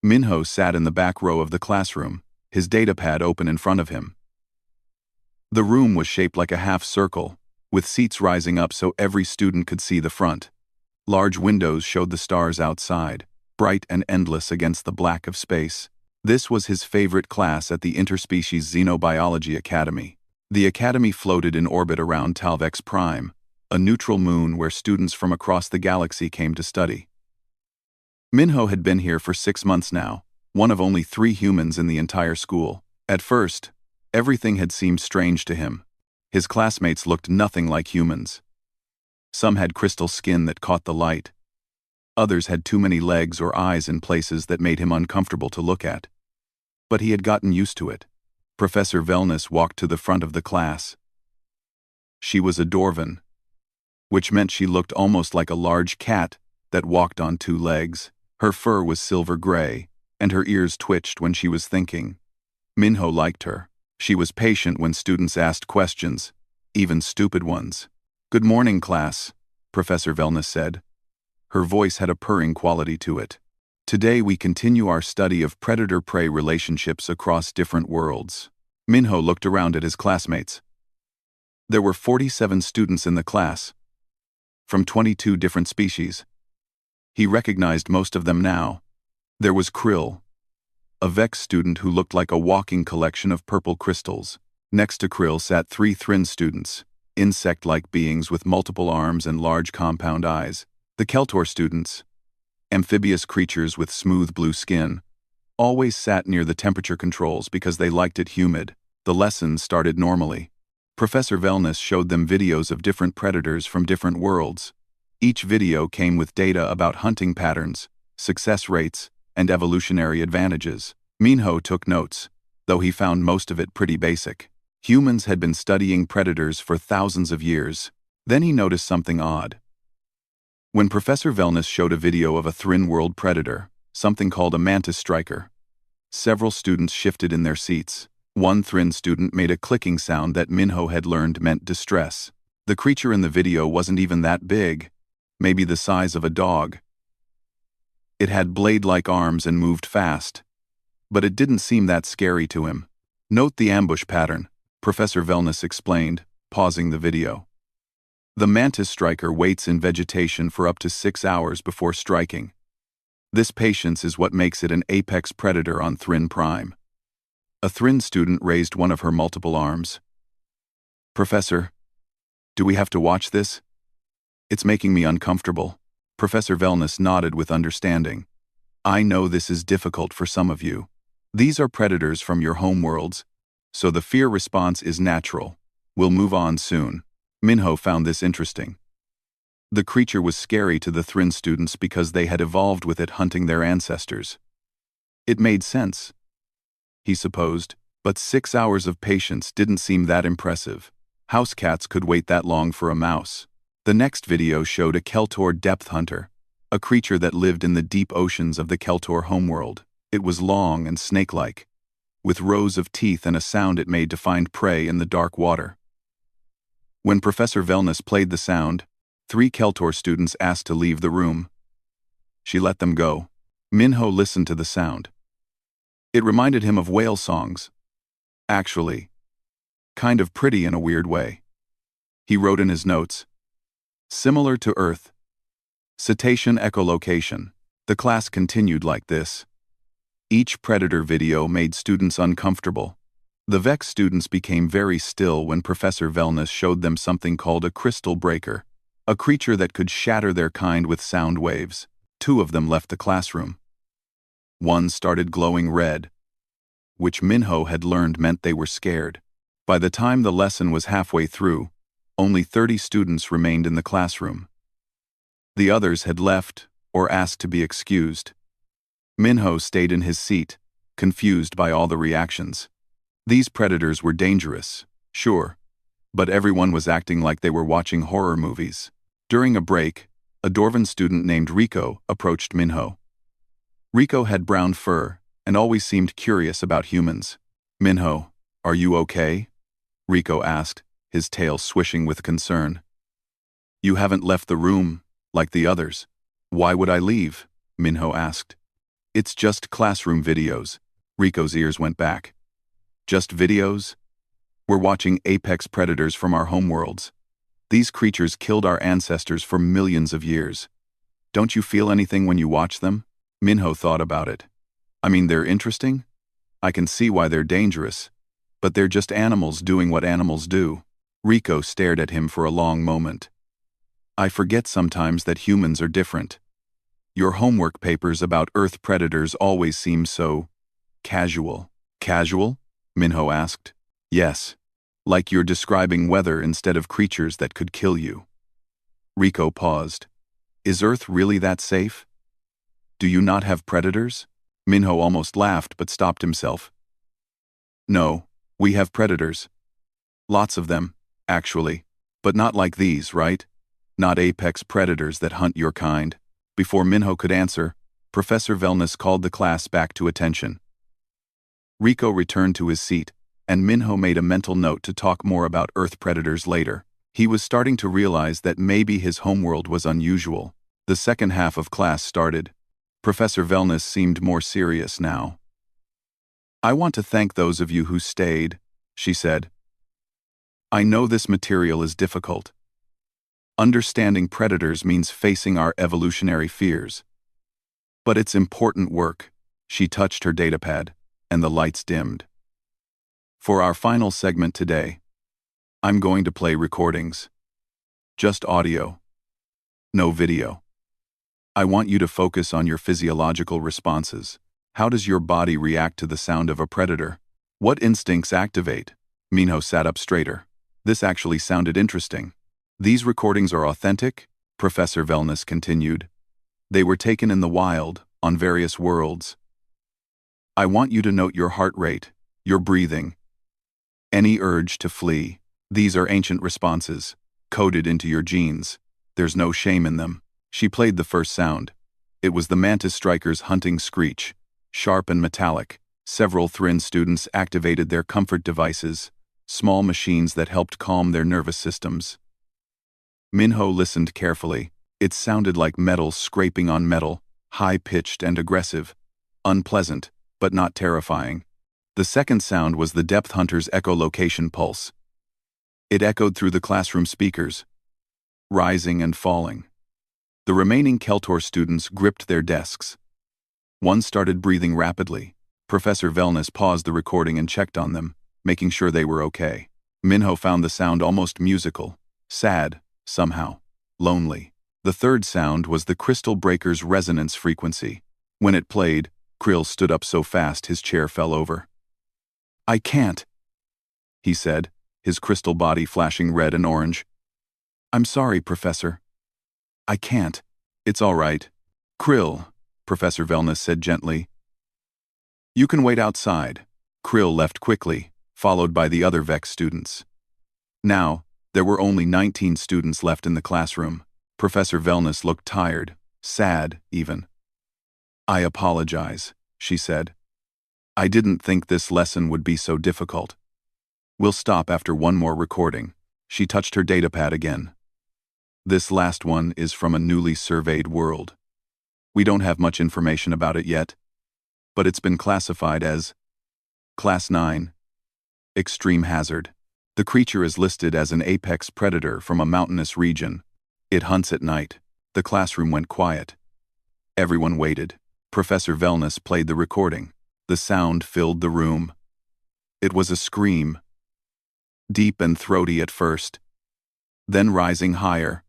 Minho sat in the back row of the classroom, his datapad open in front of him. The room was shaped like a half circle, with seats rising up so every student could see the front. Large windows showed the stars outside, bright and endless against the black of space. This was his favorite class at the Interspecies Xenobiology Academy. The academy floated in orbit around Talvex Prime, a neutral moon where students from across the galaxy came to study. Minho had been here for 6 months now, one of only 3 humans in the entire school. At first, everything had seemed strange to him. His classmates looked nothing like humans. Some had crystal skin that caught the light. Others had too many legs or eyes in places that made him uncomfortable to look at. But he had gotten used to it. Professor Velnus walked to the front of the class. She was a Dwarven, which meant she looked almost like a large cat that walked on 2 legs. Her fur was silver gray, and her ears twitched when she was thinking. Minho liked her. She was patient when students asked questions, even stupid ones. "Good morning, class," Professor Velnus said. Her voice had a purring quality to it. "Today we continue our study of predator-prey relationships across different worlds." Minho looked around at his classmates. There were 47 students in the class, from 22 different species. He recognized most of them now. There was Krill, a Vex student who looked like a walking collection of purple crystals. Next to Krill sat 3 Thrin students, insect-like beings with multiple arms and large compound eyes. The Keltor students, amphibious creatures with smooth blue skin, always sat near the temperature controls because they liked it humid. The lessons started normally. Professor Velnus showed them videos of different predators from different worlds. Each video came with data about hunting patterns, success rates, and evolutionary advantages. Minho took notes, though he found most of it pretty basic. Humans had been studying predators for thousands of years. Then he noticed something odd. When Professor Velnus showed a video of a Thrin world predator, something called a mantis striker, several students shifted in their seats. One Thrin student made a clicking sound that Minho had learned meant distress. The creature in the video wasn't even that big, maybe the size of a dog. It had blade-like arms and moved fast, but it didn't seem that scary to him. "Note the ambush pattern," Professor Velnus explained, pausing the video. "The mantis striker waits in vegetation for up to 6 hours before striking. This patience is what makes it an apex predator on Thrin Prime." A Thrin student raised one of her multiple arms. "Professor, do we have to watch this? It's making me uncomfortable." Professor Velnus nodded with understanding. "I know this is difficult for some of you. These are predators from your homeworlds, so the fear response is natural. We'll move on soon." Minho found this interesting. The creature was scary to the Thrin students because they had evolved with it hunting their ancestors. It made sense, he supposed, but 6 hours of patience didn't seem that impressive. House cats could wait that long for a mouse. The next video showed a Keltor depth hunter, a creature that lived in the deep oceans of the Keltor homeworld. It was long and snake-like, with rows of teeth and a sound it made to find prey in the dark water. When Professor Velnus played the sound, 3 Keltor students asked to leave the room. She let them go. Minho listened to the sound. It reminded him of whale songs. Actually, kind of pretty in a weird way. He wrote in his notes, "Similar to Earth. Cetacean echolocation." The class continued like this. Each predator video made students uncomfortable. The Vex students became very still when Professor Velnus showed them something called a crystal breaker, a creature that could shatter their kind with sound waves. 2 of them left the classroom. One started glowing red, which Minho had learned meant they were scared. By the time the lesson was halfway through, only 30 students remained in the classroom. The others had left or asked to be excused. Minho stayed in his seat, confused by all the reactions. These predators were dangerous, sure, but everyone was acting like they were watching horror movies. During a break, a Dwarven student named Rico approached Minho. Rico had brown fur and always seemed curious about humans. "Minho, are you okay?" Rico asked, his tail swishing with concern. "You haven't left the room, like the others." "Why would I leave?" Minho asked. It's just classroom videos. Rico's ears went back. Just videos? We're watching apex predators from our homeworlds. These creatures killed our ancestors for millions of years. Don't you feel anything when you watch them? Minho thought about it. I mean, they're interesting. I can see why they're dangerous. But they're just animals doing what animals do. Rico stared at him for a long moment. I forget sometimes that humans are different. Your homework papers about Earth predators always seem so casual. Casual? Minho asked. Yes. Like you're describing weather instead of creatures that could kill you. Rico paused. Is Earth really that safe? Do you not have predators? Minho almost laughed but stopped himself. No, we have predators. Lots of them, actually. But not like these, right? Not apex predators that hunt your kind. Before Minho could answer, Professor Velness called the class back to attention. Rico returned to his seat, and Minho made a mental note to talk more about Earth predators later. He was starting to realize that maybe his homeworld was unusual. The second half of class started. Professor Velness seemed more serious now. I want to thank those of you who stayed, she said. I know this material is difficult. Understanding predators means facing our evolutionary fears. But it's important work. She touched her datapad, and the lights dimmed. For our final segment today, I'm going to play recordings. Just audio. No video. I want you to focus on your physiological responses. How does your body react to the sound of a predator? What instincts activate? Minho sat up straighter. This actually sounded interesting. These recordings are authentic, Professor Velness continued. They were taken in the wild, on various worlds. I want you to note your heart rate, your breathing, any urge to flee. These are ancient responses, coded into your genes. There's no shame in them. She played the first sound. It was the mantis striker's hunting screech, sharp and metallic. Several Thrin students activated their comfort devices, small machines that helped calm their nervous systems. Minho listened carefully. It sounded like metal scraping on metal, high-pitched and aggressive. Unpleasant, but not terrifying. The second sound was the depth hunter's echolocation pulse. It echoed through the classroom speakers, rising and falling. The remaining Keltor students gripped their desks. One started breathing rapidly. Professor Velness paused the recording and checked on them, making sure they were okay. Minho found the sound almost musical, sad, somehow, lonely. The third sound was the crystal breaker's resonance frequency. When it played, Krill stood up so fast his chair fell over. I can't, he said, his crystal body flashing red and orange. I'm sorry, Professor. I can't. It's all right. Krill, Professor Velness said gently. You can wait outside. Krill left quickly, followed by the other Vex students. Now, there were only 19 students left in the classroom. Professor Velness looked tired, sad, even. I apologize, she said. I didn't think this lesson would be so difficult. We'll stop after one more recording. She touched her datapad again. This last one is from a newly surveyed world. We don't have much information about it yet, but it's been classified as Class 9, Extreme Hazard. The creature is listed as an apex predator from a mountainous region. It hunts at night. The classroom went quiet. Everyone waited. Professor Velness played the recording. The sound filled the room. It was a scream, deep and throaty at first, then rising higher.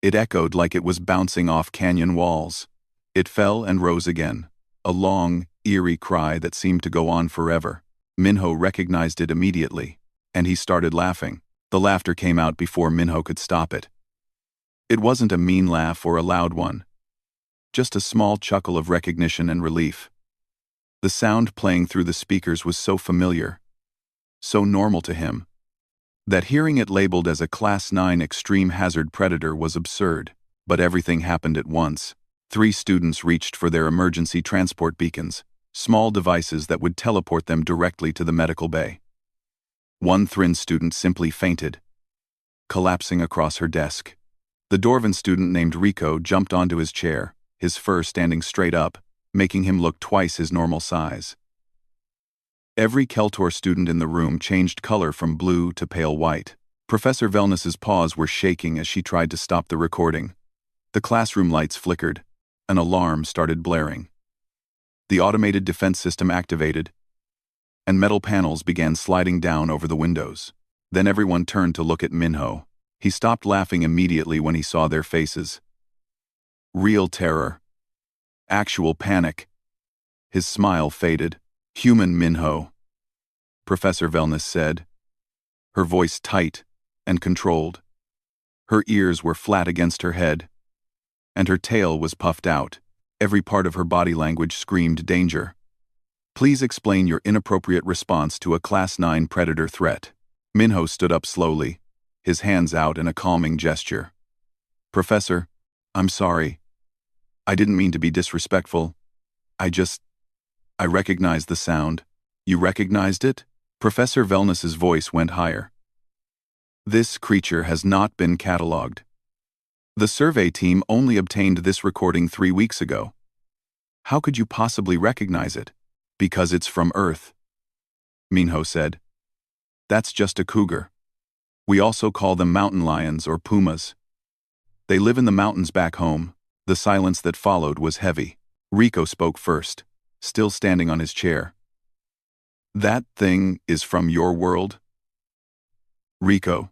It echoed like it was bouncing off canyon walls. It fell and rose again, a long, eerie cry that seemed to go on forever. Minho recognized it immediately, and he started laughing. The laughter came out before Minho could stop it. It wasn't a mean laugh or a loud one, just a small chuckle of recognition and relief. The sound playing through the speakers was so familiar, so normal to him, that hearing it labeled as a Class 9 extreme hazard predator was absurd. But everything happened at once. 3 students reached for their emergency transport beacons, small devices that would teleport them directly to the medical bay. One Thrin student simply fainted, collapsing across her desk. The Dorvan student named Rico jumped onto his chair, his fur standing straight up, making him look twice his normal size. Every Keltor student in the room changed color from blue to pale white. Professor Velness's paws were shaking as she tried to stop the recording. The classroom lights flickered. An alarm started blaring. The automated defense system activated, and metal panels began sliding down over the windows. Then everyone turned to look at Minho. He stopped laughing immediately when he saw their faces. Real terror. Actual panic. His smile faded. "Human Minho," Professor Velness said, her voice tight and controlled. Her ears were flat against her head, and her tail was puffed out. Every part of her body language screamed danger. "Please explain your inappropriate response to a Class 9 predator threat." Minho stood up slowly, his hands out in a calming gesture. "Professor, I'm sorry. I didn't mean to be disrespectful. I recognized the sound." "You recognized it?" Professor Velness's voice went higher. "This creature has not been cataloged. The survey team only obtained this recording 3 weeks ago. How could you possibly recognize it?" "Because it's from Earth," Minho said. "That's just a cougar. We also call them mountain lions or pumas. They live in the mountains back home." The silence that followed was heavy. Rico spoke first, still standing on his chair. "That thing is from your world?" "Rico."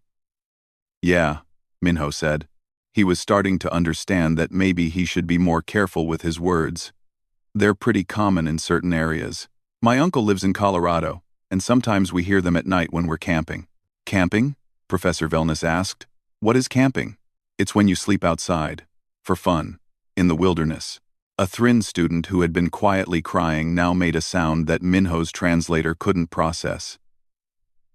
"Yeah," Minho said. He was starting to understand that maybe he should be more careful with his words. "They're pretty common in certain areas. My uncle lives in Colorado, and sometimes we hear them at night when we're camping." "Camping?" Professor Velness asked. "What is camping?" "It's when you sleep outside. For fun. In the wilderness." A Thrin student who had been quietly crying now made a sound that Minho's translator couldn't process.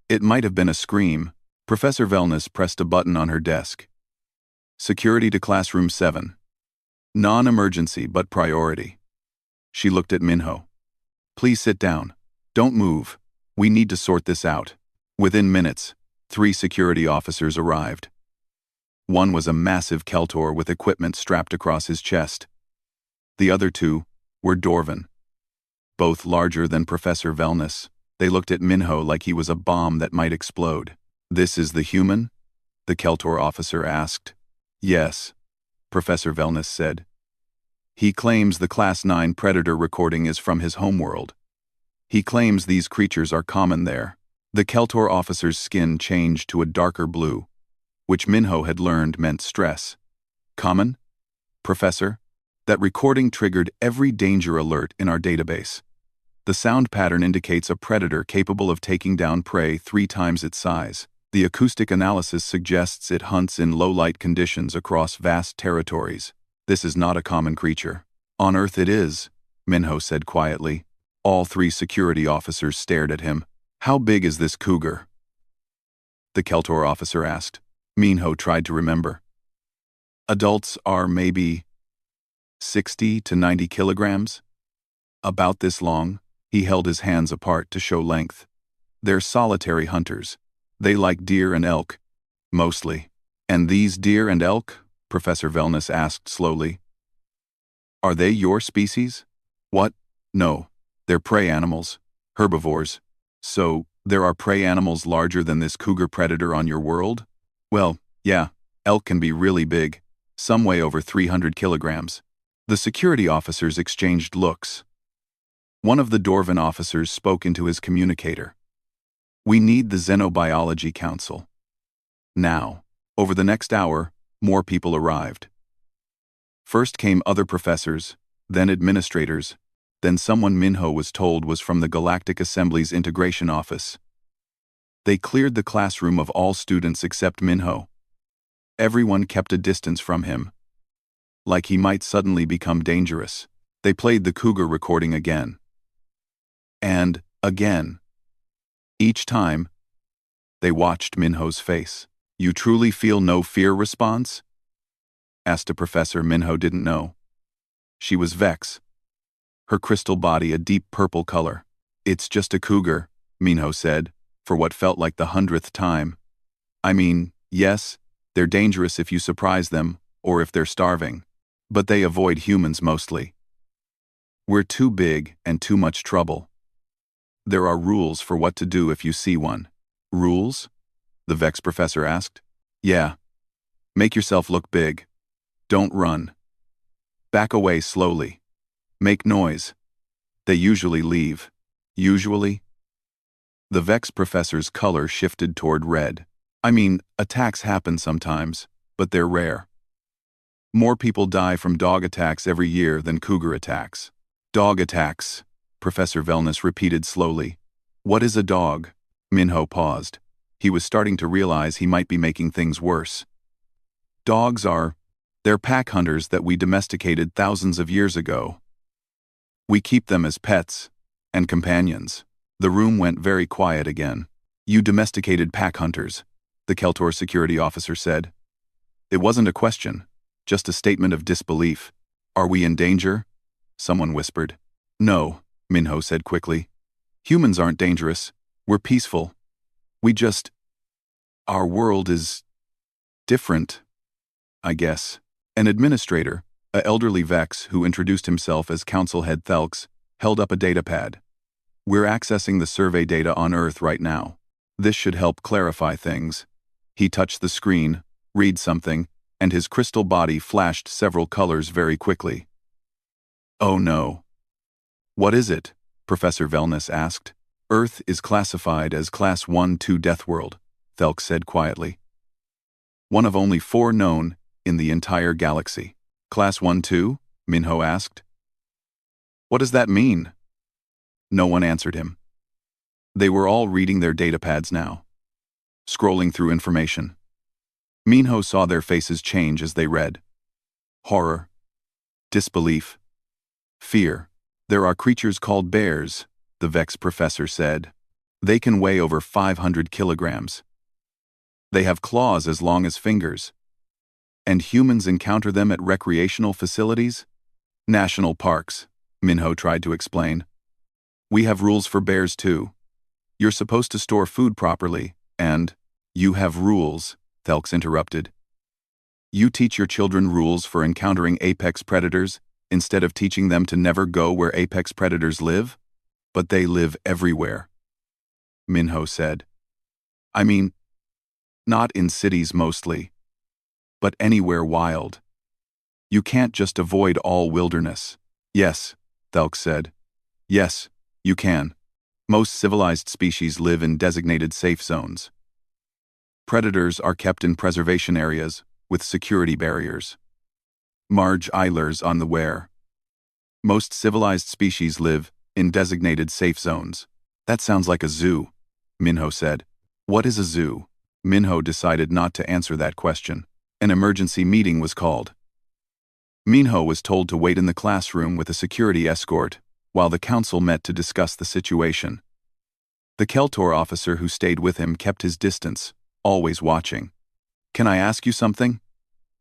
It might have been a scream. Professor Velness pressed a button on her desk. "Security to Classroom 7. Non-emergency but priority." She looked at Minho. "Please sit down. Don't move. We need to sort this out." Within minutes, 3 security officers arrived. One was a massive Keltor with equipment strapped across his chest. The other 2 were Dwarven. Both larger than Professor Velness, they looked at Minho like he was a bomb that might explode. "This is the human?" the Keltor officer asked. "Yes," Professor Velness said. "He claims the Class 9 predator recording is from his homeworld. He claims these creatures are common there." The Keltor officer's skin changed to a darker blue, which Minho had learned meant stress. "Common? Professor? That recording triggered every danger alert in our database. The sound pattern indicates a predator capable of taking down prey 3 times its size. The acoustic analysis suggests it hunts in low-light conditions across vast territories. This is not a common creature." "On Earth it is," Minho said quietly. All 3 security officers stared at him. "How big is this cougar?" the Keltor officer asked. Minho tried to remember. "Adults are maybe 60 to 90 kilograms. About this long." He held his hands apart to show length. "They're solitary hunters. They like deer and elk, mostly." "And these deer and elk?" Professor Velness asked slowly. "Are they your species?" "What? No. They're prey animals. Herbivores." "So, there are prey animals larger than this cougar predator on your world?" "Well, yeah. Elk can be really big. Some weigh over 300 kilograms. The security officers exchanged looks. One of the Dwarven officers spoke into his communicator. "We need the Xenobiology Council. Now." Over the next hour, more people arrived. First came other professors, then administrators, then someone Minho was told was from the Galactic Assembly's integration office. They cleared the classroom of all students except Minho. Everyone kept a distance from him, like he might suddenly become dangerous. They played the Cougar recording again. And again. Each time, they watched Minho's face. "You truly feel no fear response?" asked a professor Minho didn't know. She was Vex, her crystal body a deep purple color. "It's just a cougar," Minho said, for what felt like the 100th time. "I mean, yes, they're dangerous if you surprise them, or if they're starving. But they avoid humans mostly." We're too big and too much trouble. There are rules for what to do if you see one. Rules? The Vex professor asked. Yeah. Make yourself look big. Don't run. Back away slowly. Make noise. They usually leave. Usually? The Vex professor's color shifted toward red. I mean, attacks happen sometimes, but they're rare. More people die from dog attacks every year than cougar attacks. Dog attacks, Professor Velness repeated slowly. What is a dog? Minho paused. He was starting to realize he might be making things worse. Dogs they're pack hunters that we domesticated thousands of years ago. We keep them as pets and companions. The room went very quiet again. You domesticated pack hunters, the Keltor security officer said. It wasn't a question, just a statement of disbelief. Are we in danger? Someone whispered. No, Minho said quickly. Humans aren't dangerous. We're peaceful. Our world is different, I guess. An administrator, an elderly Vex who introduced himself as Council Head Thelks, held up a datapad. We're accessing the survey data on Earth right now. This should help clarify things. He touched the screen, read something, and his crystal body flashed several colors very quickly. Oh no. What is it? Professor Velness asked. Earth is classified as Class 1-2 Death World, Thelks said quietly. One of only 4 known in the entire galaxy. Class 1-2? Minho asked. What does that mean? No one answered him. They were all reading their datapads now, scrolling through information. Minho saw their faces change as they read. Horror. Disbelief. Fear. There are creatures called bears, the Vex professor said. They can weigh over 500 kilograms. They have claws as long as fingers. And humans encounter them at recreational facilities? National parks, Minho tried to explain. We have rules for bears too. You're supposed to store food properly, and you have rules, Thelks interrupted. You teach your children rules for encountering apex predators instead of teaching them to never go where apex predators live? But they live everywhere, Minho said. I mean, not in cities mostly, but anywhere wild. You can't just avoid all wilderness. Yes, Thelks said. Yes, you can. Most civilized species live in designated safe zones. Predators are kept in preservation areas with security barriers. Marge Eilers on the Ware. Most civilized species live in designated safe zones. That sounds like a zoo, Minho said. What is a zoo? Minho decided not to answer that question. An emergency meeting was called. Minho was told to wait in the classroom with a security escort while the council met to discuss the situation. The Keltor officer who stayed with him kept his distance, always watching. Can I ask you something?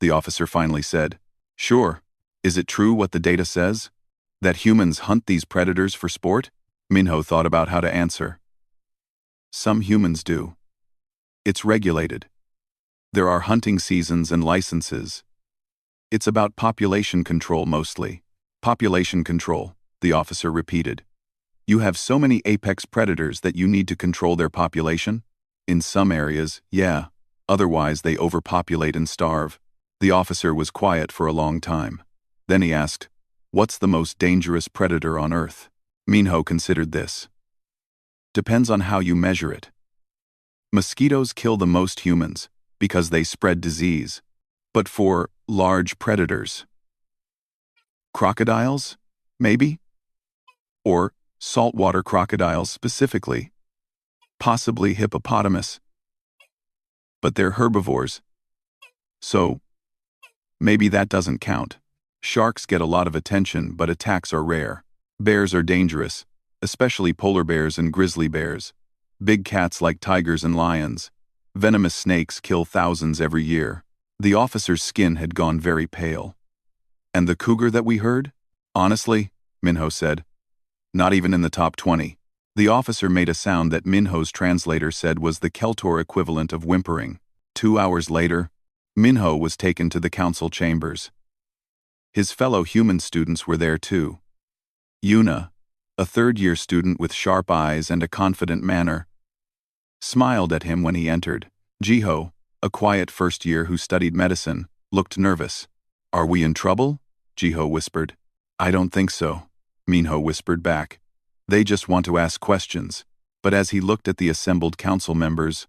The officer finally said. Sure. Is it true what the data says? That humans hunt these predators for sport? Minho thought about how to answer. Some humans do. It's regulated. There are hunting seasons and licenses. It's about population control mostly. Population control, the officer repeated. You have so many apex predators that you need to control their population? In some areas, yeah. Otherwise, they overpopulate and starve. The officer was quiet for a long time. Then he asked, what's the most dangerous predator on Earth? Minho considered this. Depends on how you measure it. Mosquitoes kill the most humans because they spread disease. But for large predators, crocodiles, maybe? Or saltwater crocodiles specifically. Possibly hippopotamus. But they're herbivores. So, maybe that doesn't count. Sharks get a lot of attention, but attacks are rare. Bears are dangerous, especially polar bears and grizzly bears. Big cats like tigers and lions. Venomous snakes kill thousands every year. The officer's skin had gone very pale. And the cougar that we heard? Honestly, Minho said. Not even in the top 20. The officer made a sound that Minho's translator said was the Keltor equivalent of whimpering. 2 hours later, Minho was taken to the council chambers. His fellow human students were there too. Yuna, a third-year student with sharp eyes and a confident manner, smiled at him when he entered. Jiho, a quiet first year who studied medicine, looked nervous. "Are we in trouble?" Jiho whispered. "I don't think so," Minho whispered back. "They just want to ask questions." But as he looked at the assembled council members,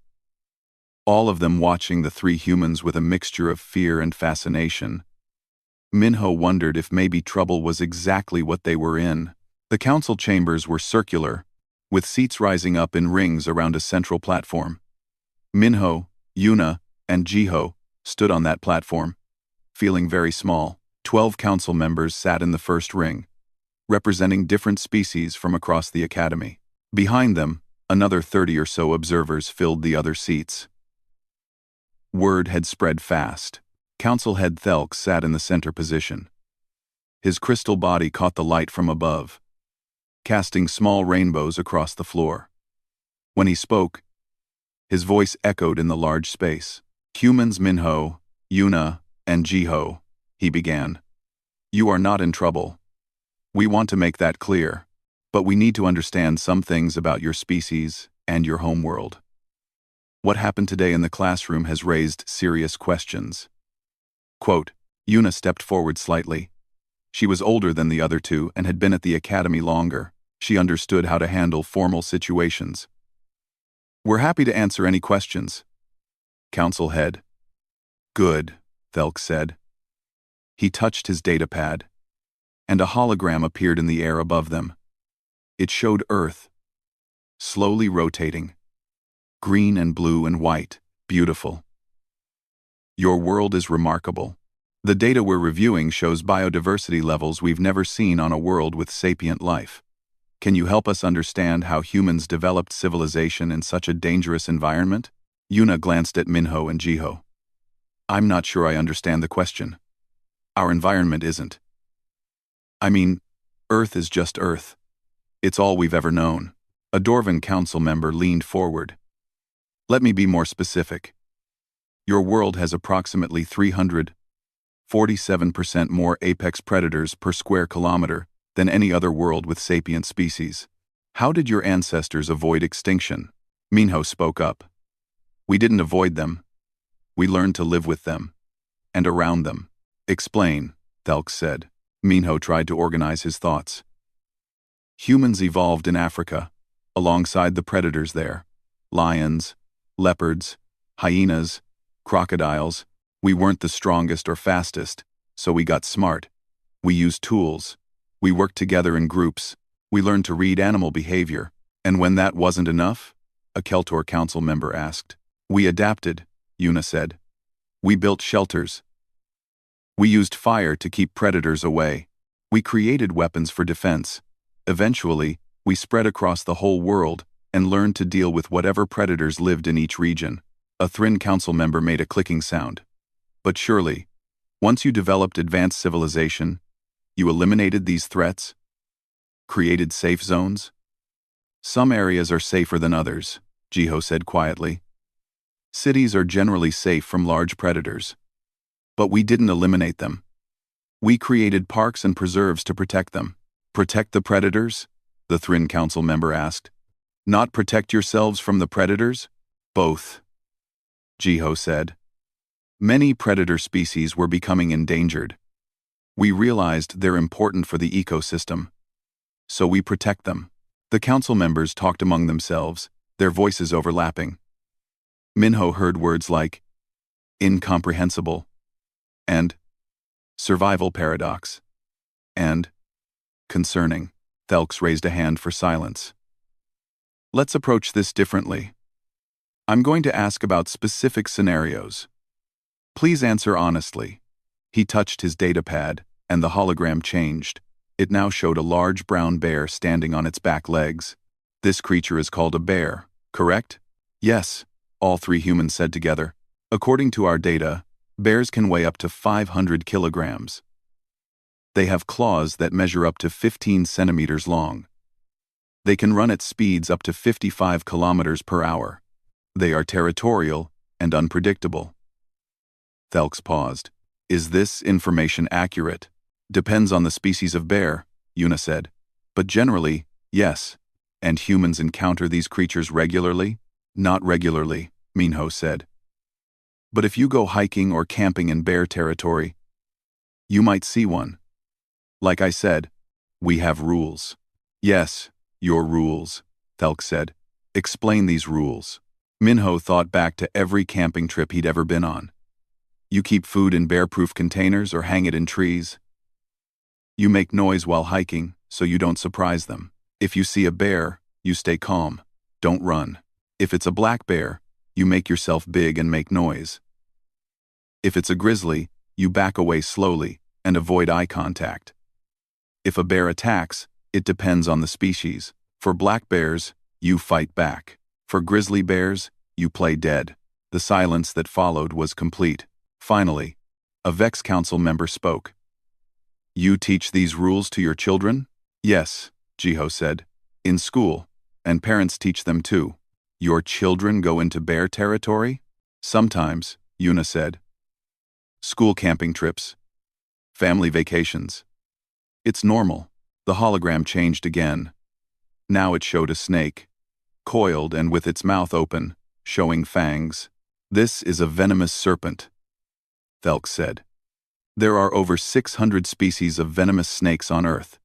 all of them watching the three humans with a mixture of fear and fascination, Minho wondered if maybe trouble was exactly what they were in. The council chambers were circular, with seats rising up in rings around a central platform. Minho, Yuna, and Jiho stood on that platform, feeling very small. 12 council members sat in the first ring, representing different species from across the academy. Behind them, another 30 or so observers filled the other seats. Word had spread fast. Council head Thelx sat in the center position. His crystal body caught the light from above, casting small rainbows across the floor. When he spoke, his voice echoed in the large space. "Humans Minho, Yuna, and Jiho," he began. "You are not in trouble. We want to make that clear, but we need to understand some things about your species and your homeworld. What happened today in the classroom has raised serious questions." Quote, Yuna stepped forward slightly. She was older than the other two and had been at the academy longer. She understood how to handle formal situations. "We're happy to answer any questions." Council head. "Good," Thelx said. He touched his datapad, and a hologram appeared in the air above them. It showed Earth, slowly rotating. Green and blue and white, beautiful. "Your world is remarkable. The data we're reviewing shows biodiversity levels we've never seen on a world with sapient life. Can you help us understand how humans developed civilization in such a dangerous environment?" Yuna glanced at Minho and Jiho. "I'm not sure I understand the question. Our environment isn't. I mean, Earth is just Earth. It's all we've ever known." A Dwarven council member leaned forward. "Let me be more specific. Your world has approximately 347% more apex predators per square kilometer than any other world with sapient species. How did your ancestors avoid extinction?" Minho spoke up. "We didn't avoid them. We learned to live with them. And around them." "Explain," Thelx said. Minho tried to organize his thoughts. "Humans evolved in Africa, alongside the predators there. Lions, leopards, hyenas, crocodiles. We weren't the strongest or fastest, so we got smart. We used tools. We worked together in groups. We learned to read animal behavior. And when that wasn't enough?" a Keltor council member asked. "We adapted," Yuna said. "We built shelters. We used fire to keep predators away. We created weapons for defense. Eventually, we spread across the whole world and learned to deal with whatever predators lived in each region." A Thrin council member made a clicking sound. "But surely, once you developed advanced civilization, you eliminated these threats? Created safe zones?" "Some areas are safer than others," Jiho said quietly. "Cities are generally safe from large predators. But we didn't eliminate them. We created parks and preserves to protect them." "Protect the predators?" the Thrin council member asked. "Not protect yourselves from the predators?" "Both," Jiho said. "Many predator species were becoming endangered. We realized they're important for the ecosystem. So we protect them." The council members talked among themselves, their voices overlapping. Minho heard words like incomprehensible, and survival paradox, and concerning. Thelx raised a hand for silence. "Let's approach this differently. I'm going to ask about specific scenarios. Please answer honestly." He touched his datapad, and the hologram changed. It now showed a large brown bear standing on its back legs. "This creature is called a bear, correct?" "Yes," all three humans said together. "According to our data, bears can weigh up to 500 kilograms. They have claws that measure up to 15 centimeters long. They can run at speeds up to 55 kilometers per hour. They are territorial and unpredictable." Thelx paused. "Is this information accurate?" "Depends on the species of bear," Yuna said. But generally, yes. And humans encounter these creatures regularly? Not regularly, Minho said. But if you go hiking or camping in bear territory, you might see one. Like I said, we have rules. Yes, your rules, Thelk said. Explain these rules. Minho thought back to every camping trip he'd ever been on. You keep food in bear-proof containers or hang it in trees. You make noise while hiking, so you don't surprise them. If you see a bear, you stay calm. Don't run. If it's a black bear, you make yourself big and make noise. If it's a grizzly, you back away slowly and avoid eye contact. If a bear attacks, it depends on the species. For black bears, you fight back. For grizzly bears, you play dead. The silence that followed was complete. Finally, a Vex Council member spoke. You teach these rules to your children? Yes, Jiho said. In school, and parents teach them too. Your children go into bear territory? Sometimes, Yuna said. School camping trips. Family vacations. It's normal. The hologram changed again. Now it showed a snake, coiled and with its mouth open, showing fangs. This is a venomous serpent, Thelk said. There are over 600 species of venomous snakes on Earth.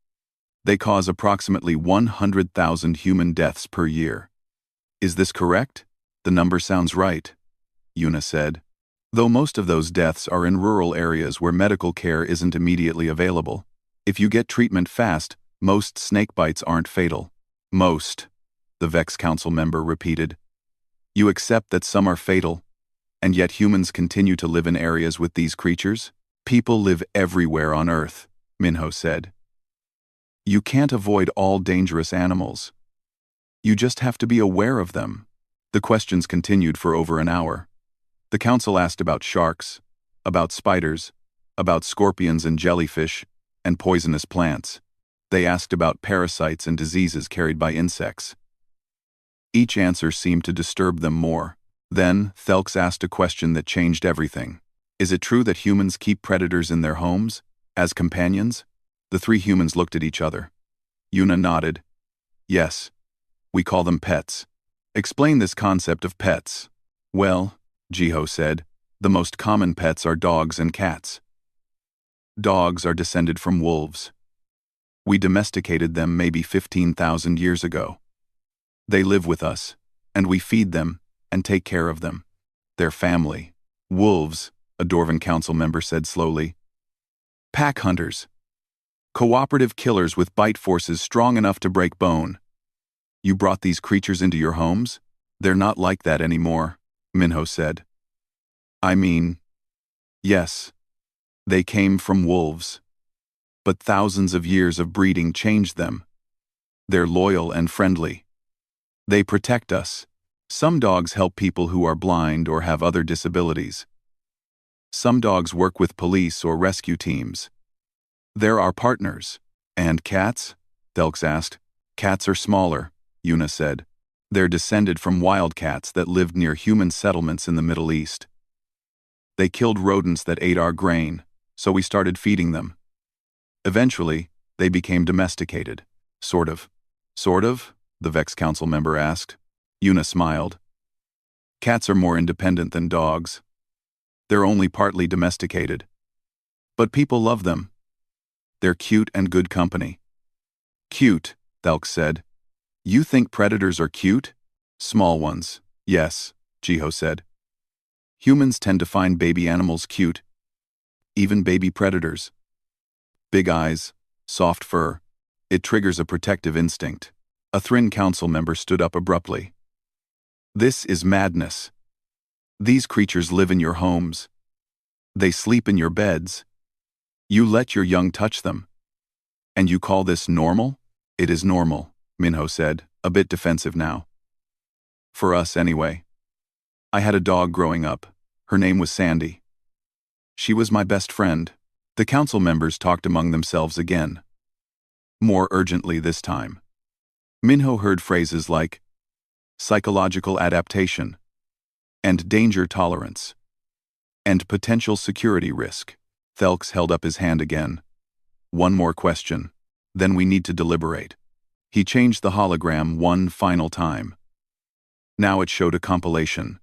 They cause approximately 100,000 human deaths per year. Is this correct? The number sounds right, Yuna said. Though most of those deaths are in rural areas where medical care isn't immediately available. If you get treatment fast, most snake bites aren't fatal. Most, the Vex Council member repeated. You accept that some are fatal, and yet humans continue to live in areas with these creatures? People live everywhere on Earth, Minho said. You can't avoid all dangerous animals. You just have to be aware of them. The questions continued for over an hour. The council asked about sharks, about spiders, about scorpions and jellyfish, and poisonous plants. They asked about parasites and diseases carried by insects. Each answer seemed to disturb them more. Then, Thelks asked a question that changed everything. Is it true that humans keep predators in their homes, as companions? The three humans looked at each other. Yuna nodded. Yes. We call them pets. Explain this concept of pets. Well, Jiho said, the most common pets are dogs and cats. Dogs are descended from wolves. We domesticated them maybe 15,000 years ago. They live with us, and we feed them and take care of them. Their family. Wolves, a Dwarven Council member said slowly. Pack hunters. Cooperative killers with bite forces strong enough to break bone. You brought these creatures into your homes? They're not like that anymore, Minho said. I mean, yes. They came from wolves. But thousands of years of breeding changed them. They're loyal and friendly. They protect us. Some dogs help people who are blind or have other disabilities. Some dogs work with police or rescue teams. They're our partners. And cats? Delks asked. Cats are smaller, Yuna said. They're descended from wildcats that lived near human settlements in the Middle East. They killed rodents that ate our grain, so we started feeding them. Eventually, they became domesticated. Sort of. Sort of? The Vex Council member asked. Yuna smiled. Cats are more independent than dogs. They're only partly domesticated. But people love them. They're cute and good company. Cute, Thelk said. You think predators are cute? Small ones, yes, Jiho said. Humans tend to find baby animals cute. Even baby predators. Big eyes, soft fur. It triggers a protective instinct. A Thrin Council member stood up abruptly. This is madness. These creatures live in your homes. They sleep in your beds. You let your young touch them. And you call this normal? It is normal, Minho said, a bit defensive now. For us, anyway. I had a dog growing up. Her name was Sandy. She was my best friend. The council members talked among themselves again. More urgently this time. Minho heard phrases like psychological adaptation and danger tolerance and potential security risk. Thelks held up his hand again. One more question. Then we need to deliberate. He changed the hologram one final time. Now it showed a compilation.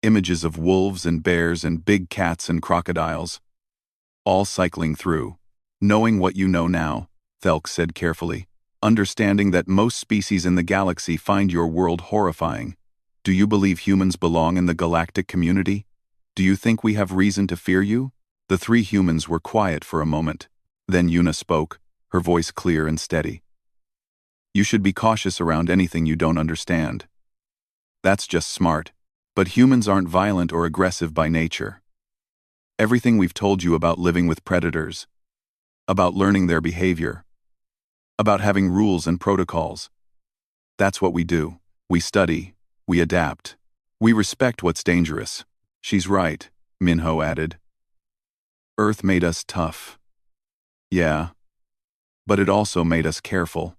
Images of wolves and bears and big cats and crocodiles. All cycling through. Knowing what you know now, Thelk said carefully, understanding that most species in the galaxy find your world horrifying. Do you believe humans belong in the galactic community? Do you think we have reason to fear you? The three humans were quiet for a moment. Then Yuna spoke, her voice clear and steady. You should be cautious around anything you don't understand. That's just smart. But humans aren't violent or aggressive by nature. Everything we've told you about living with predators, about learning their behavior, about having rules and protocols, that's what we do. We study, we adapt, we respect what's dangerous. She's right, Minho added. Earth made us tough. Yeah, but it also made us careful.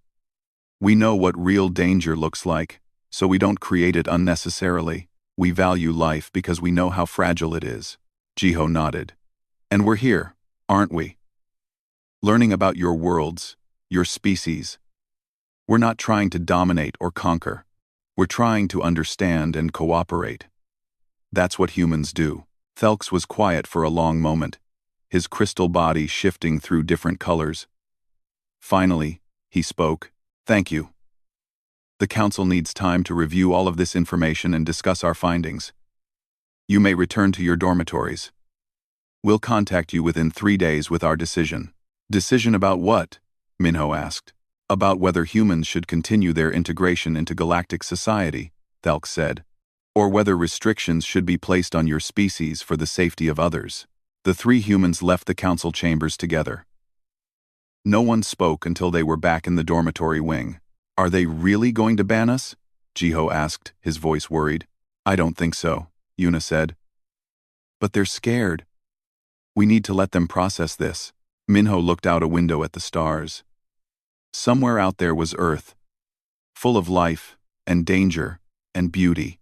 We know what real danger looks like, so we don't create it unnecessarily. We value life because we know how fragile it is. Jiho nodded. And we're here, aren't we? Learning about your worlds, your species. We're not trying to dominate or conquer. We're trying to understand and cooperate. That's what humans do. Thelks was quiet for a long moment, his crystal body shifting through different colors. Finally, he spoke. Thank you. The Council needs time to review all of this information and discuss our findings. You may return to your dormitories. We'll contact you within 3 days with our decision. Decision about what? Minho asked. About whether humans should continue their integration into galactic society, Thelk said, or whether restrictions should be placed on your species for the safety of others. The three humans left the council chambers together. No one spoke until they were back in the dormitory wing. Are they really going to ban us? Jiho asked, his voice worried. I don't think so, Yuna said. But they're scared. We need to let them process this. Minho looked out a window at the stars. Somewhere out there was Earth, full of life, and danger, and beauty.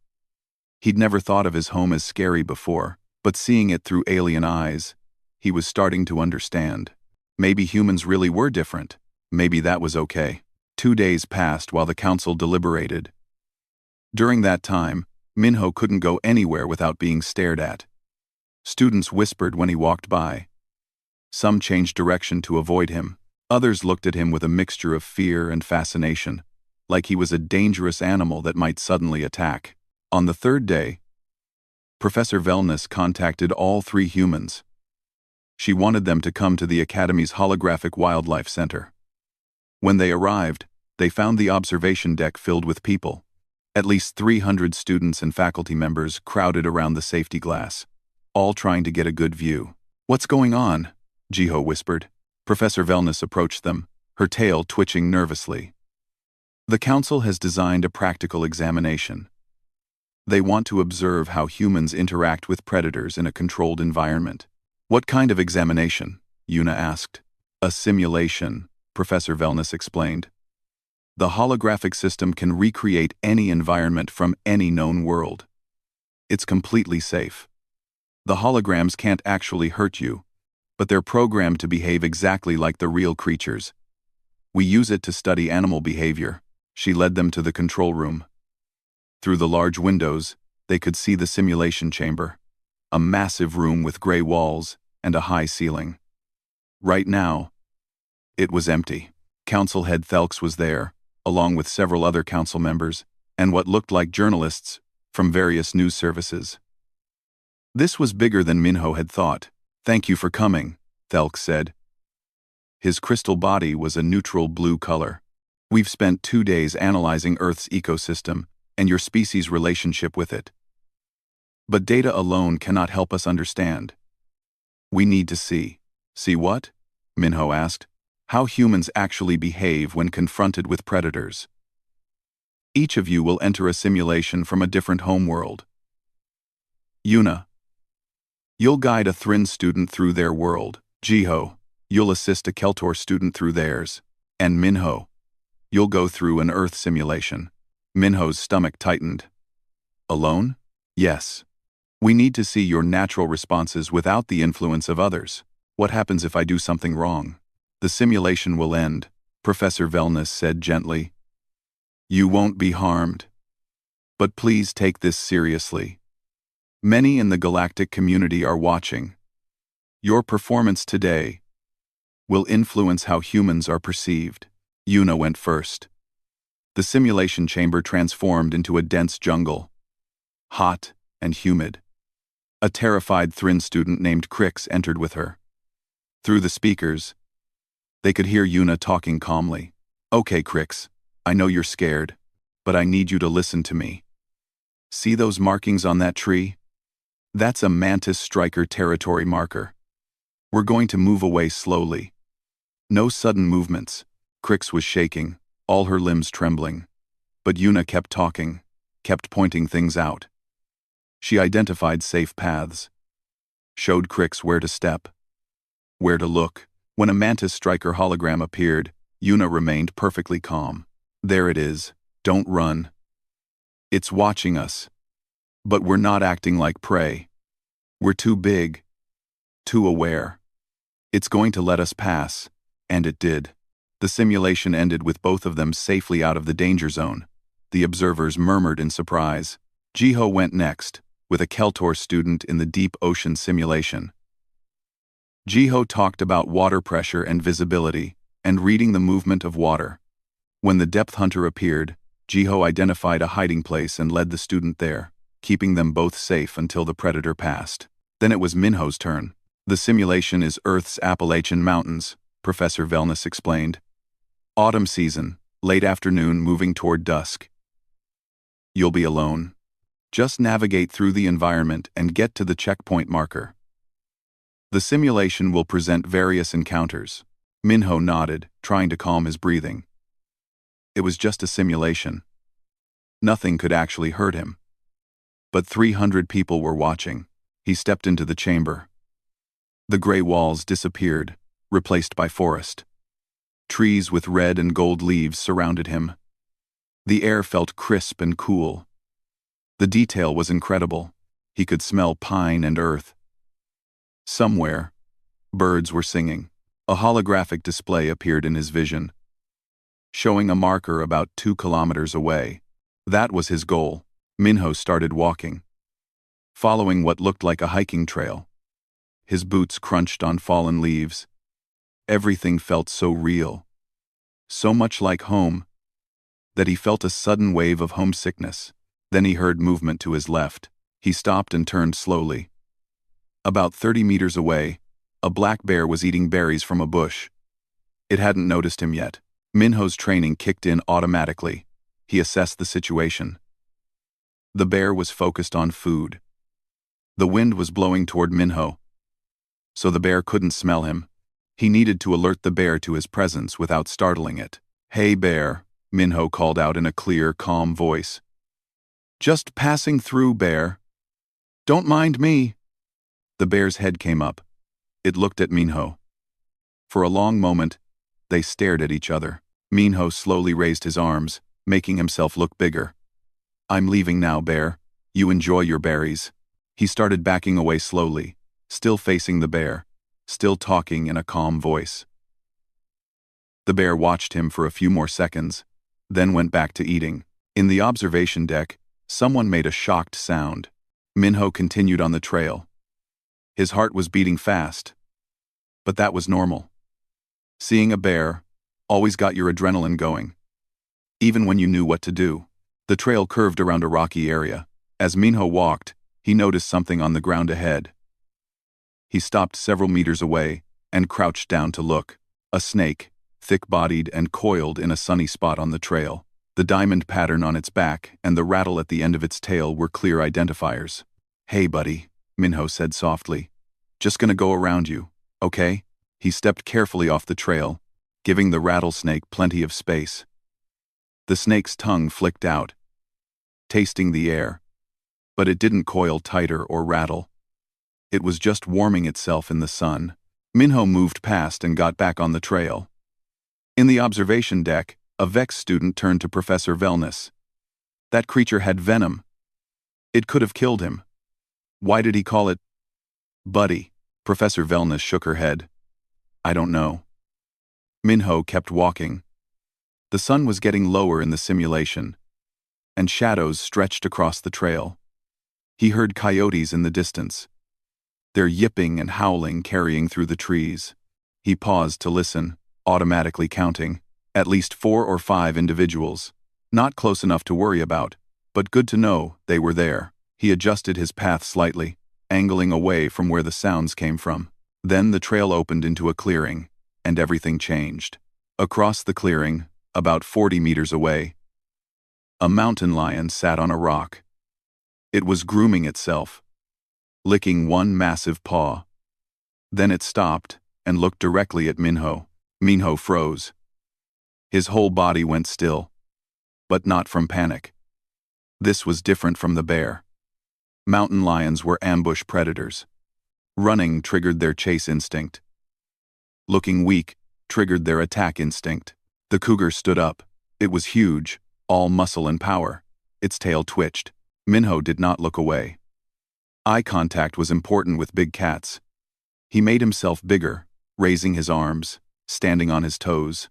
He'd never thought of his home as scary before, but seeing it through alien eyes, he was starting to understand. Maybe humans really were different. Maybe that was okay. 2 days passed while the council deliberated. During that time, Minho couldn't go anywhere without being stared at. Students whispered when he walked by. Some changed direction to avoid him. Others looked at him with a mixture of fear and fascination, like he was a dangerous animal that might suddenly attack. On the 3rd day, Professor Velness contacted all 3 humans. She wanted them to come to the Academy's holographic wildlife center. When they arrived, they found the observation deck filled with people. At least 300 students and faculty members crowded around the safety glass, all trying to get a good view. What's going on? Jiho whispered. Professor Velness approached them, her tail twitching nervously. The council has designed a practical examination. They want to observe how humans interact with predators in a controlled environment. What kind of examination? Yuna asked. A simulation, Professor Velness explained. The holographic system can recreate any environment from any known world. It's completely safe. The holograms can't actually hurt you, but they're programmed to behave exactly like the real creatures. We use it to study animal behavior. She led them to the control room. Through the large windows, they could see the simulation chamber, a massive room with gray walls and a high ceiling. Right now, it was empty. Council head Thelks was there, along with several other council members, and what looked like journalists from various news services. This was bigger than Minho had thought. Thank you for coming, Thelks said. His crystal body was a neutral blue color. We've spent 2 days analyzing Earth's ecosystem and your species' relationship with it. But data alone cannot help us understand. We need to see. See what? Minho asked. How humans actually behave when confronted with predators. Each of you will enter a simulation from a different homeworld. Yuna, you'll guide a Thrin student through their world. Jiho, you'll assist a Keltor student through theirs. And Minho, you'll go through an Earth simulation. Minho's stomach tightened. Alone? Yes. We need to see your natural responses without the influence of others. What happens if I do something wrong? The simulation will end, Professor Velness said gently. You won't be harmed. But please take this seriously. Many in the galactic community are watching. Your performance today will influence how humans are perceived. Yuna went first. The simulation chamber transformed into a dense jungle, hot and humid. A terrified Thrin student named Crix entered with her. Through the speakers, they could hear Yuna talking calmly. Okay, Crix, I know you're scared, but I need you to listen to me. See those markings on that tree? That's a Mantis Striker territory marker. We're going to move away slowly. No sudden movements. Crix was shaking, all her limbs trembling. But Yuna kept talking, kept pointing things out. She identified safe paths, showed Crix where to step, where to look. When a Mantis Striker hologram appeared, Yuna remained perfectly calm. There it is, don't run. It's watching us. But we're not acting like prey. We're too big, too aware. It's going to let us pass, and it did. The simulation ended with both of them safely out of the danger zone. The observers murmured in surprise. Jiho went next, with a Keltor student in the deep ocean simulation. Jiho talked about water pressure and visibility, and reading the movement of water. When the depth hunter appeared, Jiho identified a hiding place and led the student there, keeping them both safe until the predator passed. Then it was Minho's turn. The simulation is Earth's Appalachian Mountains, Professor Velness explained. Autumn season, late afternoon moving toward dusk. You'll be alone. Just navigate through the environment and get to the checkpoint marker. The simulation will present various encounters. Minho nodded, trying to calm his breathing. It was just a simulation. Nothing could actually hurt him. But 300 people were watching. He stepped into the chamber. The gray walls disappeared, replaced by forest. Trees with red and gold leaves surrounded him. The air felt crisp and cool. The detail was incredible. He could smell pine and earth. Somewhere, birds were singing. A holographic display appeared in his vision, showing a marker about 2 kilometers away. That was his goal. Minho started walking, following what looked like a hiking trail. His boots crunched on fallen leaves. Everything felt so real, so much like home, that he felt a sudden wave of homesickness. Then he heard movement to his left. He stopped and turned slowly. About 30 meters away, a black bear was eating berries from a bush. It hadn't noticed him yet. Minho's training kicked in automatically. He assessed the situation. The bear was focused on food. The wind was blowing toward Minho, so the bear couldn't smell him. He needed to alert the bear to his presence without startling it. Hey bear, Minho called out in a clear, calm voice. Just passing through, bear. Don't mind me. The bear's head came up. It looked at Minho. For a long moment, they stared at each other. Minho slowly raised his arms, making himself look bigger. I'm leaving now, bear. You enjoy your berries. He started backing away slowly, still facing the bear, still talking in a calm voice. The bear watched him for a few more seconds, then went back to eating. In the observation deck, someone made a shocked sound. Minho continued on the trail. His heart was beating fast, but that was normal. Seeing a bear always got your adrenaline going, even when you knew what to do. The trail curved around a rocky area. As Minho walked, he noticed something on the ground ahead. He stopped several meters away and crouched down to look. A snake, thick-bodied and coiled in a sunny spot on the trail. The diamond pattern on its back and the rattle at the end of its tail were clear identifiers. Hey, buddy, Minho said softly. Just gonna go around you, okay? He stepped carefully off the trail, giving the rattlesnake plenty of space. The snake's tongue flicked out, tasting the air, but it didn't coil tighter or rattle. It was just warming itself in the sun. Minho moved past and got back on the trail. In the observation deck, a Vex student turned to Professor Velness. That creature had venom. It could have killed him. Why did he call it Buddy? Professor Velness shook her head. I don't know. Minho kept walking, The sun was getting lower in the simulation, and shadows stretched across the trail. He heard coyotes in the distance, their yipping and howling carrying through the trees. He paused to listen, automatically counting. At least 4 or 5 individuals. Not close enough to worry about, but good to know they were there. He adjusted his path slightly, angling away from where the sounds came from. Then the trail opened into a clearing, and everything changed. Across the clearing, about 40 meters away, a mountain lion sat on a rock. It was grooming itself, licking one massive paw. Then it stopped and looked directly at Minho. Minho froze. His whole body went still, but not from panic. This was different from the bear. Mountain lions were ambush predators. Running triggered their chase instinct. Looking weak triggered their attack instinct. The cougar stood up. It was huge, all muscle and power. Its tail twitched. Minho did not look away. Eye contact was important with big cats. He made himself bigger, raising his arms, standing on his toes.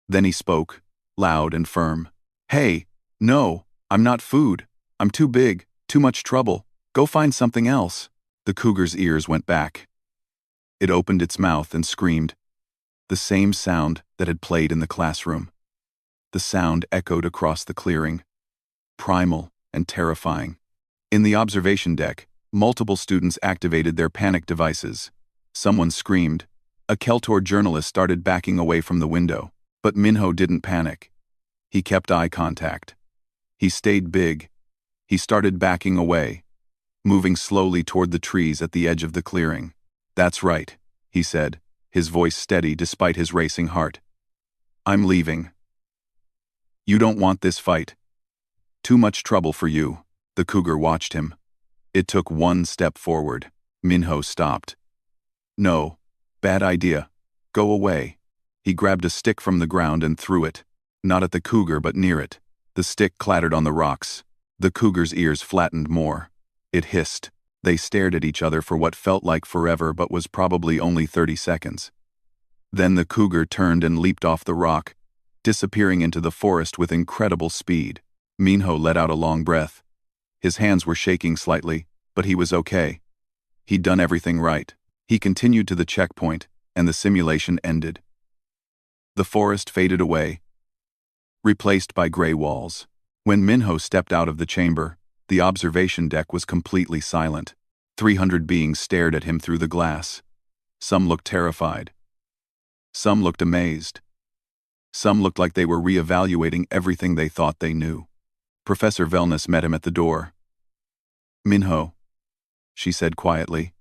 Then he spoke, loud and firm. "Hey, no, I'm not food. I'm too big, too much trouble. Go find something else." The cougar's ears went back. It opened its mouth and screamed. The same sound that had played in the classroom. The sound echoed across the clearing, primal and terrifying. In the observation deck, multiple students activated their panic devices. Someone screamed. A Keltor journalist started backing away from the window. But Minho didn't panic. He kept eye contact. He stayed big. He started backing away, moving slowly toward the trees at the edge of the clearing. "That's right," he said, his voice steady despite his racing heart. "I'm leaving. You don't want this fight. Too much trouble for you." The cougar watched him. It took one step forward. Minho stopped. "No, bad idea. Go away." He grabbed a stick from the ground and threw it, not at the cougar but near it. The stick clattered on the rocks. The cougar's ears flattened more. It hissed. They stared at each other for what felt like forever but was probably only 30 seconds. Then the cougar turned and leaped off the rock, disappearing into the forest with incredible speed. Minho let out a long breath. His hands were shaking slightly, but he was okay. He'd done everything right. He continued to the checkpoint, and the simulation ended. The forest faded away, replaced by gray walls. When Minho stepped out of the chamber, the observation deck was completely silent. 300 beings stared at him through the glass. Some looked terrified. Some looked amazed. Some looked like they were reevaluating everything they thought they knew. Professor Wellness met him at the door. "Minho," she said quietly,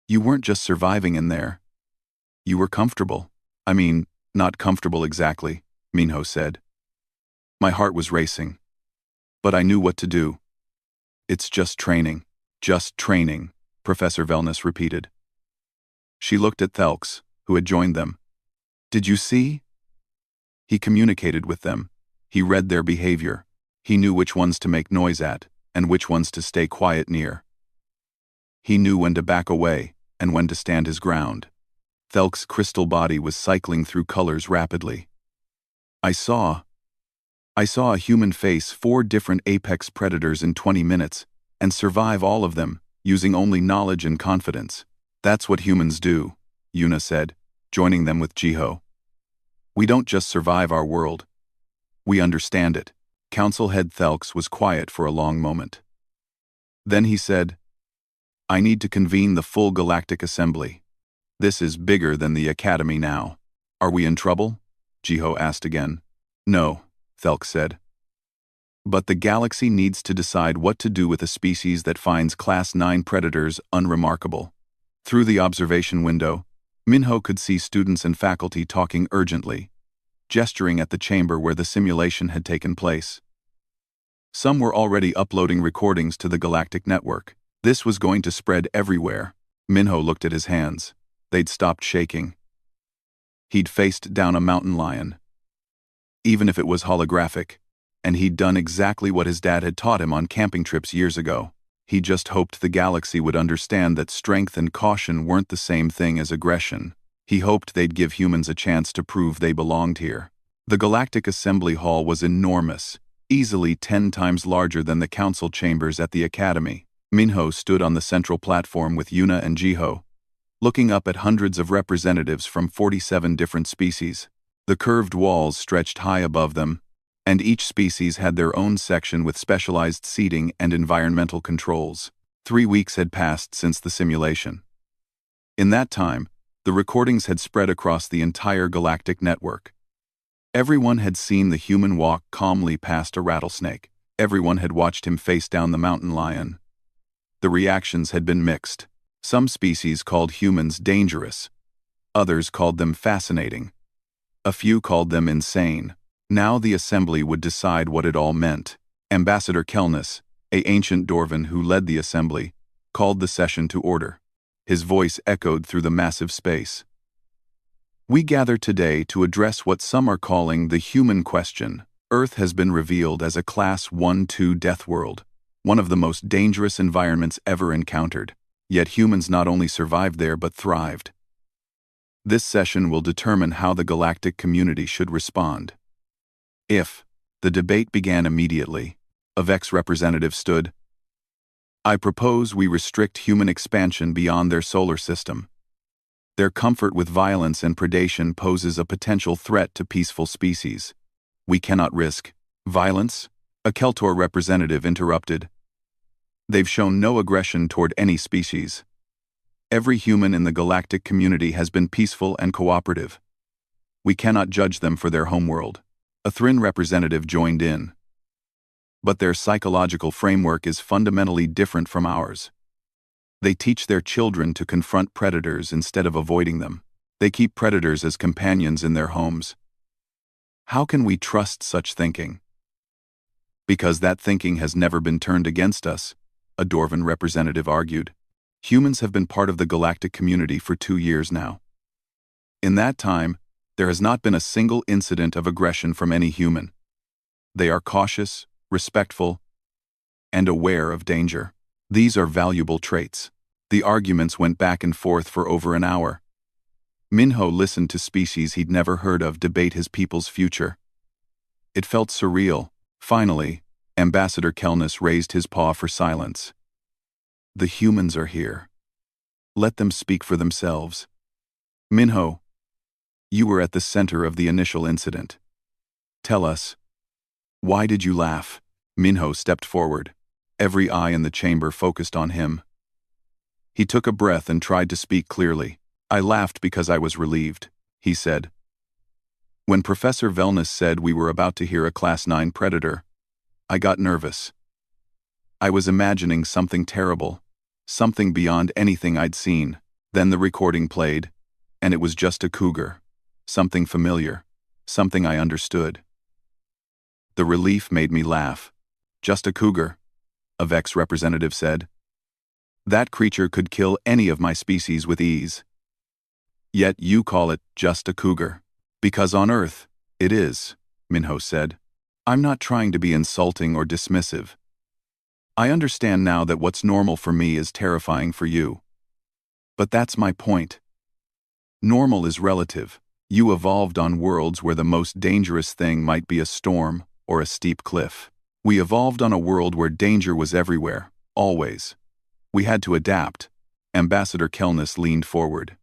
"you weren't just surviving in there. You were comfortable. I mean, not comfortable exactly," Minho said. "My heart was racing. But I knew what to do." "It's just training. Just training," Professor Wellness repeated. She looked at Thelks, who had joined them. "Did you see?" He communicated with them. He read their behavior. He knew which ones to make noise at, and which ones to stay quiet near. He knew when to back away, and when to stand his ground. Thelk's crystal body was cycling through colors rapidly. I saw a human face 4 different apex predators in 20 minutes, and survive all of them, using only knowledge and confidence. "That's what humans do," Yuna said, joining them with Jiho. "We don't just survive our world. We understand it." Council head Thelks was quiet for a long moment. Then he said, "I need to convene the full Galactic Assembly. This is bigger than the Academy now." "Are we in trouble?" Jiho asked again. "No," Thelks said. "But the galaxy needs to decide what to do with a species that finds Class 9 predators unremarkable." Through the observation window, Minho could see students and faculty talking urgently, gesturing at the chamber where the simulation had taken place. Some were already uploading recordings to the Galactic Network. This was going to spread everywhere. Minho looked at his hands. They'd stopped shaking. He'd faced down a mountain lion, even if it was holographic, and he'd done exactly what his dad had taught him on camping trips years ago. He just hoped the galaxy would understand that strength and caution weren't the same thing as aggression. He hoped they'd give humans a chance to prove they belonged here. The Galactic Assembly Hall was enormous, easily 10 times larger than the council chambers at the Academy. Minho stood on the central platform with Yuna and Jiho, looking up at hundreds of representatives from 47 different species. The curved walls stretched high above them, and each species had their own section with specialized seating and environmental controls. 3 weeks had passed since the simulation. In that time, the recordings had spread across the entire galactic network. Everyone had seen the human walk calmly past a rattlesnake. Everyone had watched him face down the mountain lion. The reactions had been mixed. Some species called humans dangerous. Others called them fascinating. A few called them insane. Now the assembly would decide what it all meant. Ambassador Kelness, an ancient Dorvan who led the assembly, called the session to order. His voice echoed through the massive space. We gather today to address what some are calling the human question. Earth has been revealed as a Class 1-2 death world, one of the most dangerous environments ever encountered. Yet humans not only survived there but thrived. This session will determine how the galactic community should respond. If the debate began immediately, a Vex representative stood. I propose we restrict human expansion beyond their solar system. Their comfort with violence and predation poses a potential threat to peaceful species. We cannot risk violence, a Keltor representative interrupted. They've shown no aggression toward any species. Every human in the galactic community has been peaceful and cooperative. We cannot judge them for their homeworld. A Thrin representative joined in. But their psychological framework is fundamentally different from ours. They teach their children to confront predators instead of avoiding them. They keep predators as companions in their homes. How can we trust such thinking? Because that thinking has never been turned against us, a Dorvan representative argued. Humans have been part of the galactic community for 2 years now. In that time, there has not been a single incident of aggression from any human. They are cautious, respectful, and aware of danger. These are valuable traits. The arguments went back and forth for over an hour. Minho listened to species he'd never heard of debate his people's future. It felt surreal. Finally, Ambassador Kelness raised his paw for silence. The humans are here. Let them speak for themselves. Minho, you were at the center of the initial incident. Tell us, why did you laugh? Minho stepped forward. Every eye in the chamber focused on him. He took a breath and tried to speak clearly. I laughed because I was relieved, he said. When Professor Velness said we were about to hear a Class 9 predator, I got nervous. I was imagining something terrible, something beyond anything I'd seen. Then the recording played, and it was just a cougar, something familiar, something I understood. The relief made me laugh. Just a cougar, a Vex representative said. That creature could kill any of my species with ease. Yet you call it just a cougar. Because on Earth, it is, Minho said. I'm not trying to be insulting or dismissive. I understand now that what's normal for me is terrifying for you. But that's my point. Normal is relative. You evolved on worlds where the most dangerous thing might be a storm or a steep cliff. We evolved on a world where danger was everywhere, always. We had to adapt. Ambassador Kelness leaned forward.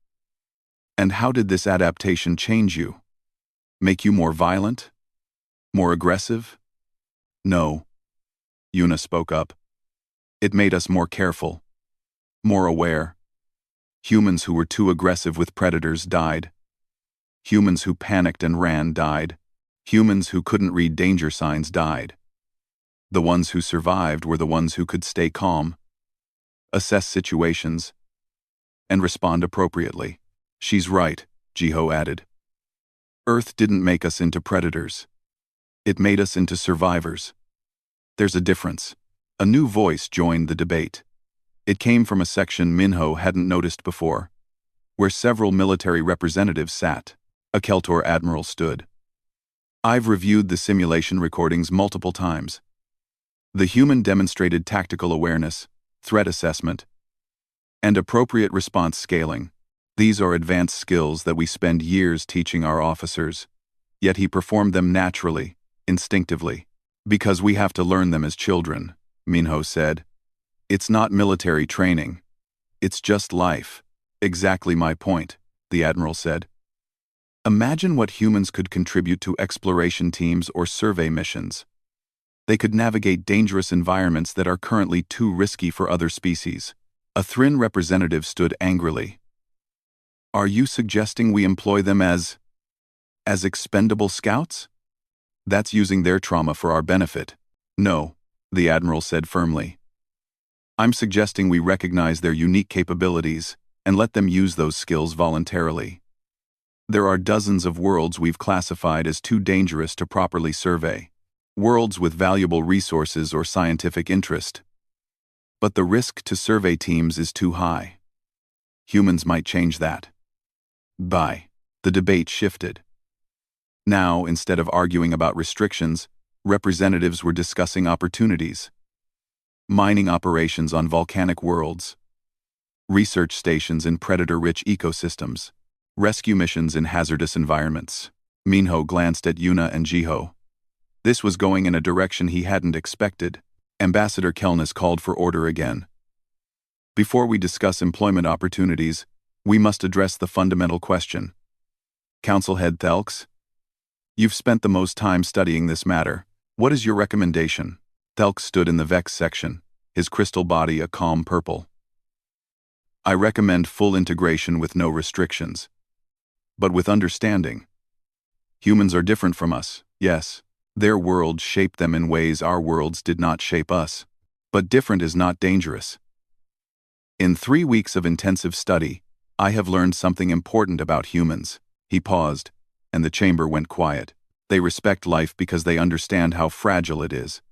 And how did this adaptation change you? Make you more violent? More aggressive? No. Yuna spoke up. It made us more careful. More aware. Humans who were too aggressive with predators died. Humans who panicked and ran died. Humans who couldn't read danger signs died. The ones who survived were the ones who could stay calm, assess situations, and respond appropriately. She's right, Jiho added. Earth didn't make us into predators. It made us into survivors. There's a difference. A new voice joined the debate. It came from a section Minho hadn't noticed before, where several military representatives sat. A Keltor admiral stood. I've reviewed the simulation recordings multiple times. The human demonstrated tactical awareness, threat assessment, and appropriate response scaling. These are advanced skills that we spend years teaching our officers. yet he performed them naturally, instinctively. Because we have to learn them as children, Minho said. It's not military training. It's just life. Exactly my point, the Admiral said. Imagine what humans could contribute to exploration teams or survey missions. They could navigate dangerous environments that are currently too risky for other species. A Thrin representative stood angrily. Are you suggesting we employ them as expendable scouts? That's using their trauma for our benefit. No, the Admiral said firmly. I'm suggesting we recognize their unique capabilities and let them use those skills voluntarily. There are dozens of worlds we've classified as too dangerous to properly survey. Worlds with valuable resources or scientific interest. But the risk to survey teams is too high. Humans might change that. The debate shifted. Now, instead of arguing about restrictions, representatives were discussing opportunities. Mining operations on volcanic worlds. Research stations in predator-rich ecosystems. Rescue missions in hazardous environments. Minho glanced at Yuna and Jiho. This was going in a direction he hadn't expected. Ambassador Kelness called for order again. Before we discuss employment opportunities, we must address the fundamental question. Council Head Thelks? You've spent the most time studying this matter. What is your recommendation? Thelks stood in the Vex section, his crystal body a calm purple. I recommend full integration with no restrictions. But with understanding. Humans are different from us, yes. Their worlds shaped them in ways our worlds did not shape us. But different is not dangerous. In 3 weeks of intensive study, I have learned something important about humans. He paused, and the chamber went quiet. They respect life because they understand how fragile it is.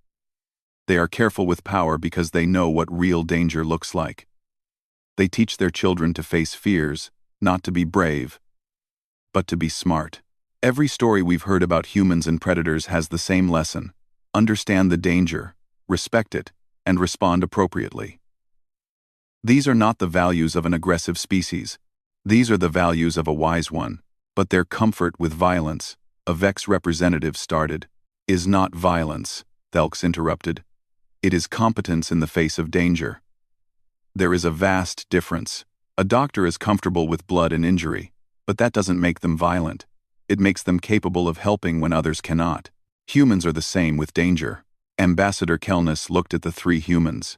They are careful with power because they know what real danger looks like. They teach their children to face fears, not to be brave, but to be smart. Every story we've heard about humans and predators has the same lesson. Understand the danger, respect it, and respond appropriately. These are not the values of an aggressive species. These are the values of a wise one. But their comfort with violence, a Vex representative started, is not violence, Thelks interrupted. It is competence in the face of danger. There is a vast difference. A doctor is comfortable with blood and injury, but that doesn't make them violent. It makes them capable of helping when others cannot. Humans are the same with danger. Ambassador Kelness looked at the 3 humans.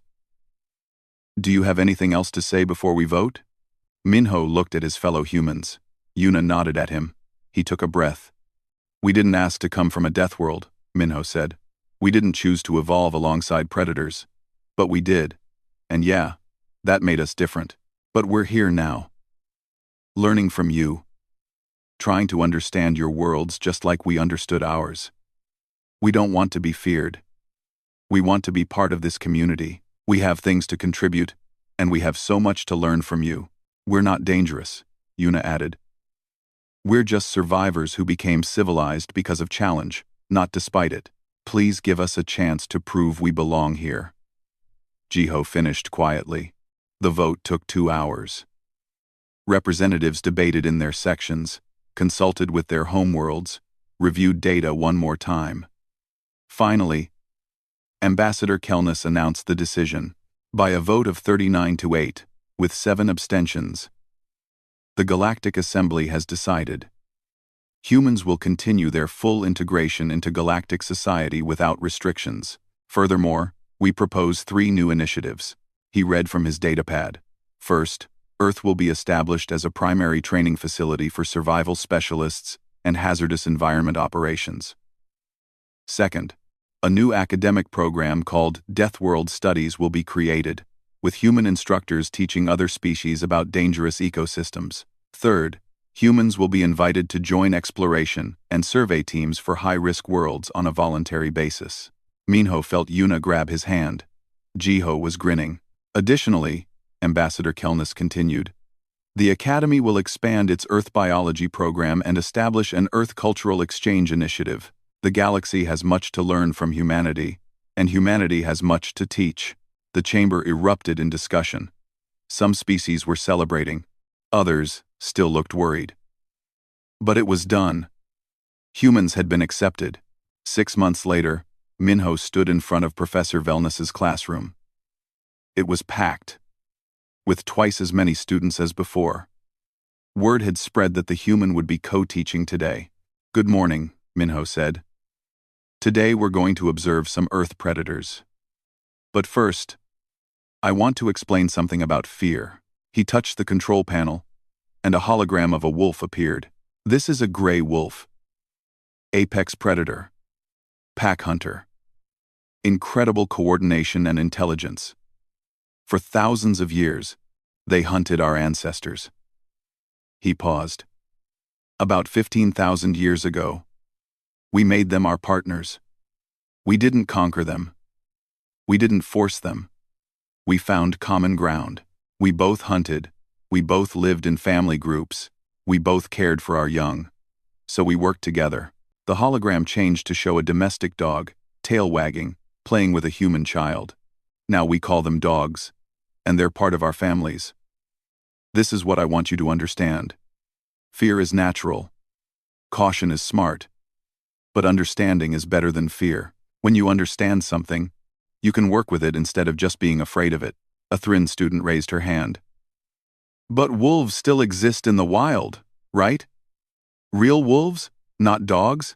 Do you have anything else to say before we vote? Minho looked at his fellow humans. Yuna nodded at him. He took a breath. We didn't ask to come from a death world, Minho said. We didn't choose to evolve alongside predators. But we did. And yeah, that made us different. But we're here now. Learning from you. Trying to understand your worlds just like we understood ours. We don't want to be feared. We want to be part of this community. We have things to contribute, and we have so much to learn from you. We're not dangerous, Yuna added. We're just survivors who became civilized because of challenge, not despite it. Please give us a chance to prove we belong here. Jiho finished quietly. The vote took 2 hours. Representatives debated in their sections, consulted with their homeworlds, reviewed data one more time. Finally, Ambassador Kelness announced the decision, by a vote of 39-8, with 7 abstentions. The Galactic Assembly has decided. Humans will continue their full integration into galactic society without restrictions. Furthermore, we propose 3 new initiatives. He read from his datapad. First, Earth will be established as a primary training facility for survival specialists and hazardous environment operations. Second, a new academic program called Death World Studies will be created, with human instructors teaching other species about dangerous ecosystems. Third, humans will be invited to join exploration and survey teams for high-risk worlds on a voluntary basis. Minho felt Yuna grab his hand. Jiho was grinning. Additionally, Ambassador Kelness continued, the Academy will expand its Earth biology program and establish an Earth cultural exchange initiative. The galaxy has much to learn from humanity, and humanity has much to teach. The chamber erupted in discussion. Some species were celebrating. Others still looked worried. But it was done. Humans had been accepted. 6 months later, Minho stood in front of Professor Wellness's classroom. It was packed, with twice as many students as before. Word had spread that the human would be co-teaching today. "Good morning," Minho said. "Today we're going to observe some Earth predators. But first, I want to explain something about fear." He touched the control panel, and a hologram of a wolf appeared. This is a gray wolf. Apex predator. Pack hunter. Incredible coordination and intelligence. For thousands of years, they hunted our ancestors. He paused. About 15,000 years ago, we made them our partners. We didn't conquer them. We didn't force them. We found common ground. We both hunted. We both lived in family groups. We both cared for our young. So we worked together. The hologram changed to show a domestic dog, tail wagging, playing with a human child. Now we call them dogs, and they're part of our families. This is what I want you to understand. Fear is natural. Caution is smart. But understanding is better than fear. When you understand something, you can work with it instead of just being afraid of it. A Thrin student raised her hand. But wolves still exist in the wild, right? Real wolves, not dogs?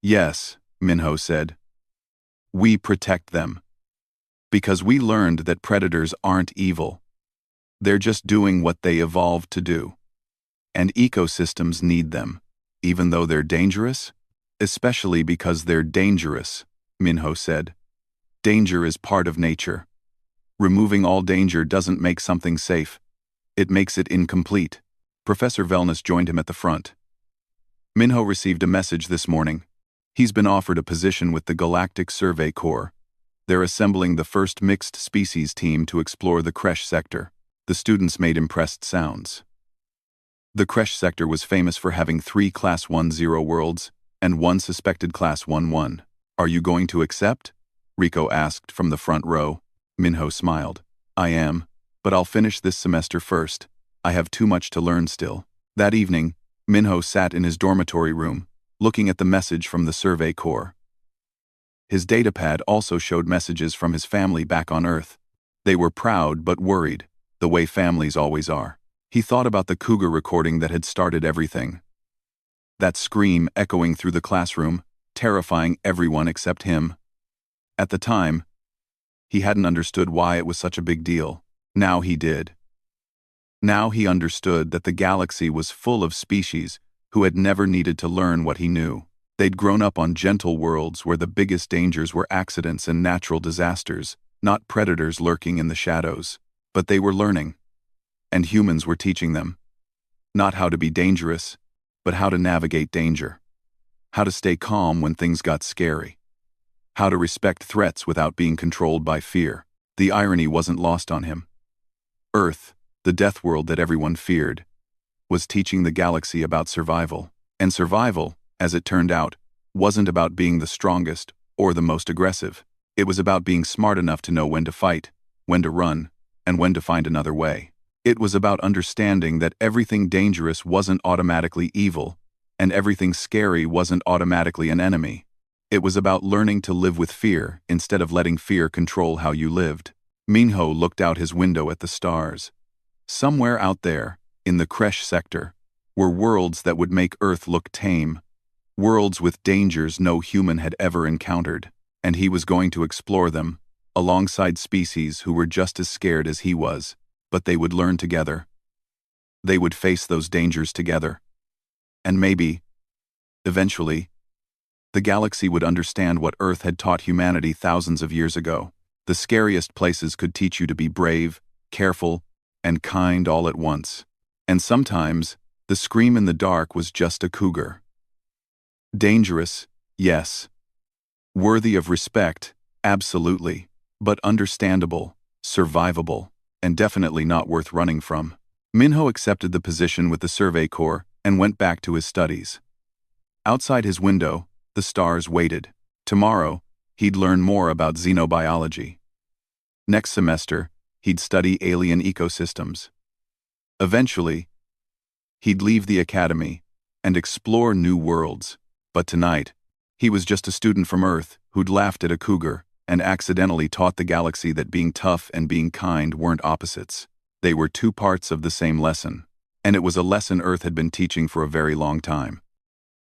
Yes, Minho said. We protect them. Because we learned that predators aren't evil. They're just doing what they evolved to do. And ecosystems need them, even though they're dangerous? Especially because they're dangerous, Minho said. Danger is part of nature. Removing all danger doesn't make something safe. It makes it incomplete. Professor Wellness joined him at the front. Minho received a message this morning. He's been offered a position with the Galactic Survey Corps. They're assembling the first mixed species team to explore the Kresh sector. The students made impressed sounds. The Kresh sector was famous for having 3 Class 1-0 worlds and 1 suspected Class 1-1. Are you going to accept? Rico asked from the front row. Minho smiled. I am, but I'll finish this semester first. I have too much to learn still. That evening, Minho sat in his dormitory room, looking at the message from the Survey Corps. His datapad also showed messages from his family back on Earth. They were proud but worried, the way families always are. He thought about the Cougar recording that had started everything. That scream echoing through the classroom, terrifying everyone except him. At the time, he hadn't understood why it was such a big deal. Now he did. Now he understood that the galaxy was full of species who had never needed to learn what he knew. They'd grown up on gentle worlds where the biggest dangers were accidents and natural disasters, not predators lurking in the shadows. But they were learning. And humans were teaching them. Not how to be dangerous, but how to navigate danger. How to stay calm when things got scary. How to respect threats without being controlled by fear. The irony wasn't lost on him. Earth, the death world that everyone feared, was teaching the galaxy about survival. And survival, as it turned out, wasn't about being the strongest or the most aggressive. It was about being smart enough to know when to fight, when to run, and when to find another way. It was about understanding that everything dangerous wasn't automatically evil, and everything scary wasn't automatically an enemy. It was about learning to live with fear instead of letting fear control how you lived. Minho looked out his window at the stars. Somewhere out there, in the Kresh sector, were worlds that would make Earth look tame. Worlds with dangers no human had ever encountered. And he was going to explore them, alongside species who were just as scared as he was. But they would learn together. They would face those dangers together. And maybe, eventually, the galaxy would understand what Earth had taught humanity thousands of years ago. The scariest places could teach you to be brave, careful, and kind all at once. And sometimes, the scream in the dark was just a cougar. Dangerous, yes. Worthy of respect, absolutely. But understandable, survivable, and definitely not worth running from. Minho accepted the position with the Survey Corps and went back to his studies. Outside his window, the stars waited. Tomorrow, he'd learn more about xenobiology. Next semester, he'd study alien ecosystems. Eventually, he'd leave the academy and explore new worlds. But tonight, he was just a student from Earth who'd laughed at a cougar and accidentally taught the galaxy that being tough and being kind weren't opposites. They were two parts of the same lesson. And it was a lesson Earth had been teaching for a very long time.